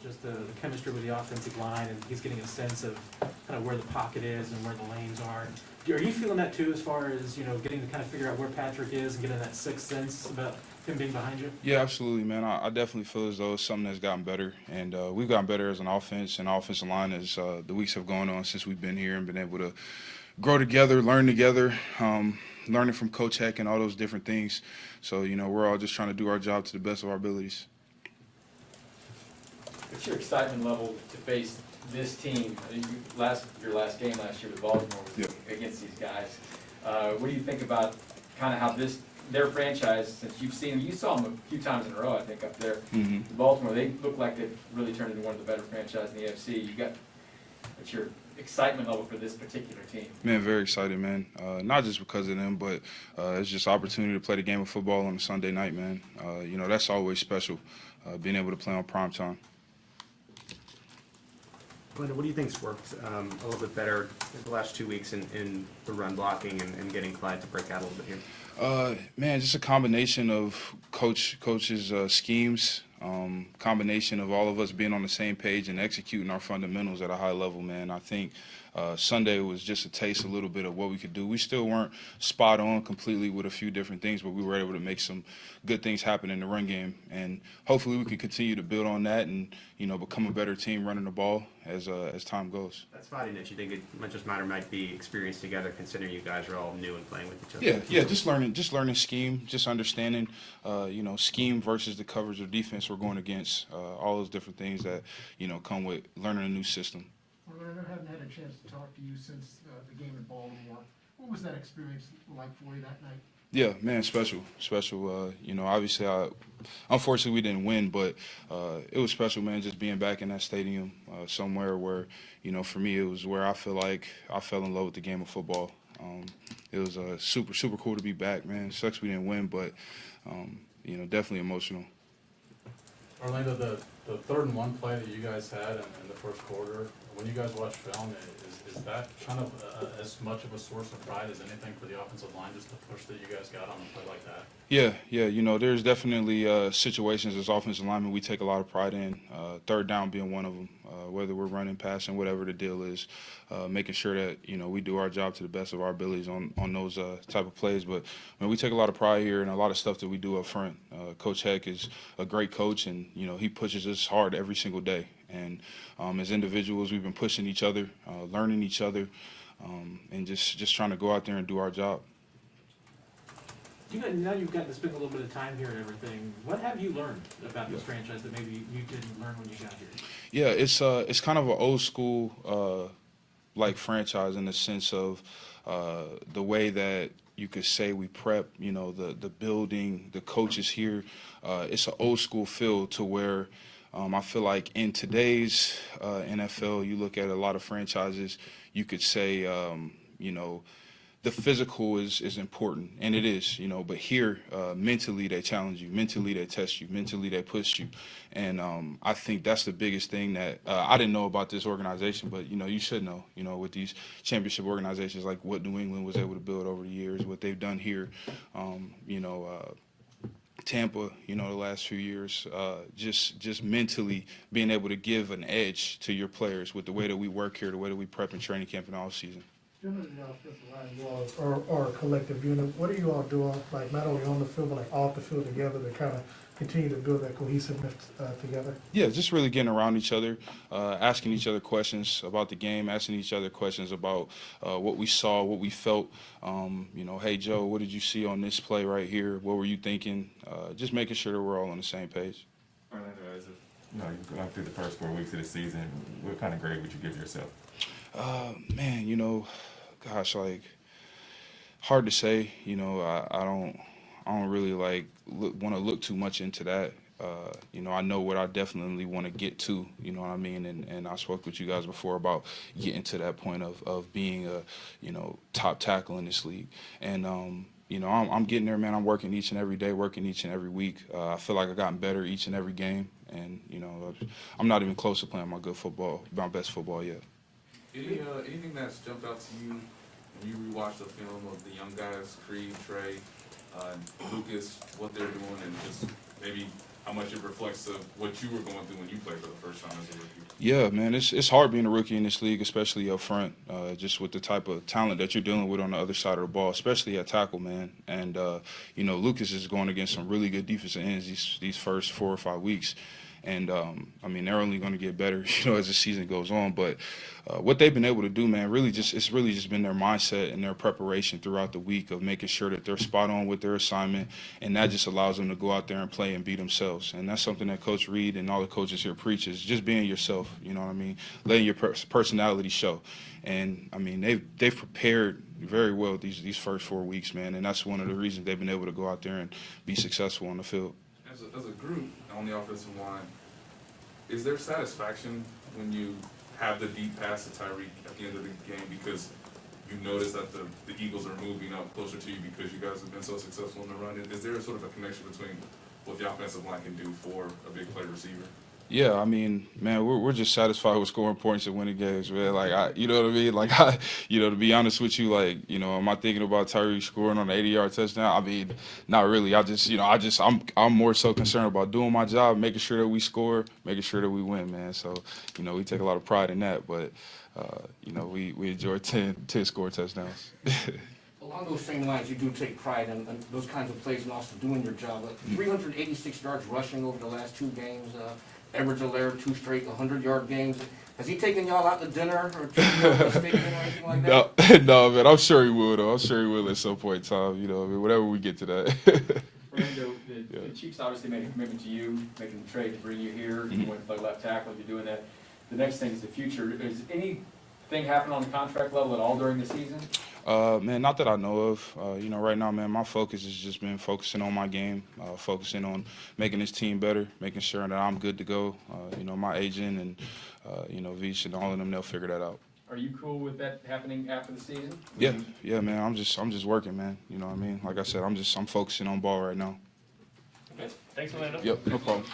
just the chemistry with the offensive line, and he's getting a sense of kind of where the pocket is and where the lanes are. Are you feeling that too, as far as, getting to kind of figure out where Patrick is and getting that sixth sense about him being behind you? Yeah, absolutely, man. I definitely feel as though it's something that's gotten better, and we've gotten better as an offense and offensive line as the weeks have gone on since we've been here and been able to grow together, learn together, learning from Coach Heck and all those different things. So, we're all just trying to do our job to the best of our abilities. What's your excitement level to face this team? Your last game last year with Baltimore was against these guys. What do you think about kind of how their franchise, since you saw them a few times in a row, I think, up there in Baltimore, they look like they've really turned into one of the better franchises in the AFC. What's your excitement level for this particular team? Man, very excited, man. Not just because of them, but it's just opportunity to play the game of football on a Sunday night, man. That's always special, being able to play on prime time. Glenda, what do you think's worked a little bit better in the last 2 weeks in the run blocking and getting Clyde to break out a little bit here? Man, just a combination of coach's schemes, combination of all of us being on the same page and executing our fundamentals at a high level, man. I think Sunday was just a taste a little bit of what we could do. We still weren't spot on completely with a few different things, but we were able to make some good things happen in the run game. And hopefully we can continue to build on that and, become a better team running the ball as time goes. That's fine, that you think it might be experienced together, considering you guys are all new and playing with each other. Yeah, just learning scheme, just understanding, scheme versus the coverage of defense we're going against, all those different things that, come with learning a new system. Well, I haven't had a chance to talk to you since the game in Baltimore. What was that experience like for you that night? Yeah, man, special. Obviously, unfortunately we didn't win, but it was special, man, just being back in that stadium, somewhere where, for me, it was where I feel like I fell in love with the game of football. It was super, super cool to be back, man. Sucks we didn't win, but, definitely emotional. Orlando, the 3rd and 1 play that you guys had in the first quarter, when you guys watch film, is that kind of as much of a source of pride as anything for the offensive line, just the push that you guys got on a play like that? Yeah, there's definitely situations as offensive linemen we take a lot of pride in, 3rd down being one of them, whether we're running, passing, whatever the deal is, making sure that, we do our job to the best of our abilities on those type of plays. But, we take a lot of pride here and a lot of stuff that we do up front. Coach Heck is a great coach, and, he pushes us hard every single day. And as individuals, we've been pushing each other, learning each other, and just trying to go out there and do our job. Now you've gotten to spend a little bit of time here and everything. What have you learned about this franchise that maybe you didn't learn when you got here? Yeah, it's kind of an old school like franchise in the sense of the way that you could say we prep. The building, the coaches here. It's an old school feel to where. I feel like in today's NFL, you look at a lot of franchises, you could say, the physical is important, and it is, but here, mentally they challenge you, mentally they test you, mentally they push you, and I think that's the biggest thing that I didn't know about this organization, but, you should know, with these championship organizations, like what New England was able to build over the years, what they've done here, Tampa, the last few years, just mentally being able to give an edge to your players with the way that we work here, the way that we prep in training camp and all season. Generally, the offensive line, you all are a collective unit. What are you all doing, like not only on the field, but like off the field together to kind of continue to build that cohesiveness together? Yeah, just really getting around each other, asking each other questions about the game, asking each other questions about what we saw, what we felt. Hey, Joe, what did you see on this play right here? What were you thinking? Just making sure that we're all on the same page. Orlando, you're going through the first 4 weeks of the season. What kind of grade would you give yourself? Man, gosh, like, hard to say. I don't really want to look too much into that. I know what I definitely want to get to, you know what I mean? And I spoke with you guys before about getting to that point of being a, top tackle in this league. And, I'm getting there, man. I'm working each and every day, working each and every week. I feel like I've gotten better each and every game. And, I'm not even close to playing my best football yet. Anything that's jumped out to you when you rewatch the film of the young guys, Creed, Trey, Lucas, what they're doing, and just maybe how much it reflects of what you were going through when you played for the first time as a rookie? Yeah, man, it's hard being a rookie in this league, especially up front, just with the type of talent that you're dealing with on the other side of the ball, especially at tackle, man. And, you know, Lucas is going against some really good defensive ends these first 4 or 5 weeks. And, I mean, they're only going to get better, you know, as the season goes on. But what they've been able to do, man, it's really just been their mindset and their preparation throughout the week of making sure that they're spot on with their assignment. And that just allows them to go out there and play and be themselves. And that's something that Coach Reed and all the coaches here preaches, just being yourself, you know what I mean, letting your personality show. And, I mean, they've prepared very well these first 4 weeks, man. And that's one of the reasons they've been able to go out there and be successful on the field. As a group on the offensive line, is there satisfaction when you have the deep pass to Tyreek at the end of the game because you notice that the Eagles are moving up closer to you because you guys have been so successful in the run? Is there a sort of a connection between what the offensive line can do for a big play receiver? Yeah, I mean, man, we're just satisfied with scoring points and winning games, man. Like, you know what I mean? Like, you know, to be honest with you, like, you know, am I thinking about Tyreek scoring on an 80-yard touchdown? I mean, not really. I'm more so concerned about doing my job, making sure that we score, making sure that we win, man. So, you know, we take a lot of pride in that, but, you know, we enjoy 10 score touchdowns. Along those same lines, you do take pride in those kinds of plays and also doing your job. Like 386 yards rushing over the last 2 games. Edwards-Helaire, 2 straight 100-yard games. Has he taken y'all out to dinner or taken y'all to steak dinner or anything like that? No, man, I'm sure he will, though. I'm sure he will at some point in time, you know, I mean, whenever we get to that. Fernando, the Chiefs obviously made a commitment to you, making the trade to bring you here. You went to play left tackle, you're doing that. The next thing is the future. Is anything happening on the contract level at all during the season? Man, not that I know of. You know, right now, man, my focus has just been focusing on my game, focusing on making this team better, making sure that I'm good to go. You know, my agent and, you know, Vish and all of them, they'll figure that out. Are you cool with that happening after the season? Yeah, man, I'm just working, man. You know what I mean? Like I said, I'm focusing on ball right now. Okay. Thanks, Orlando. Yep, no problem.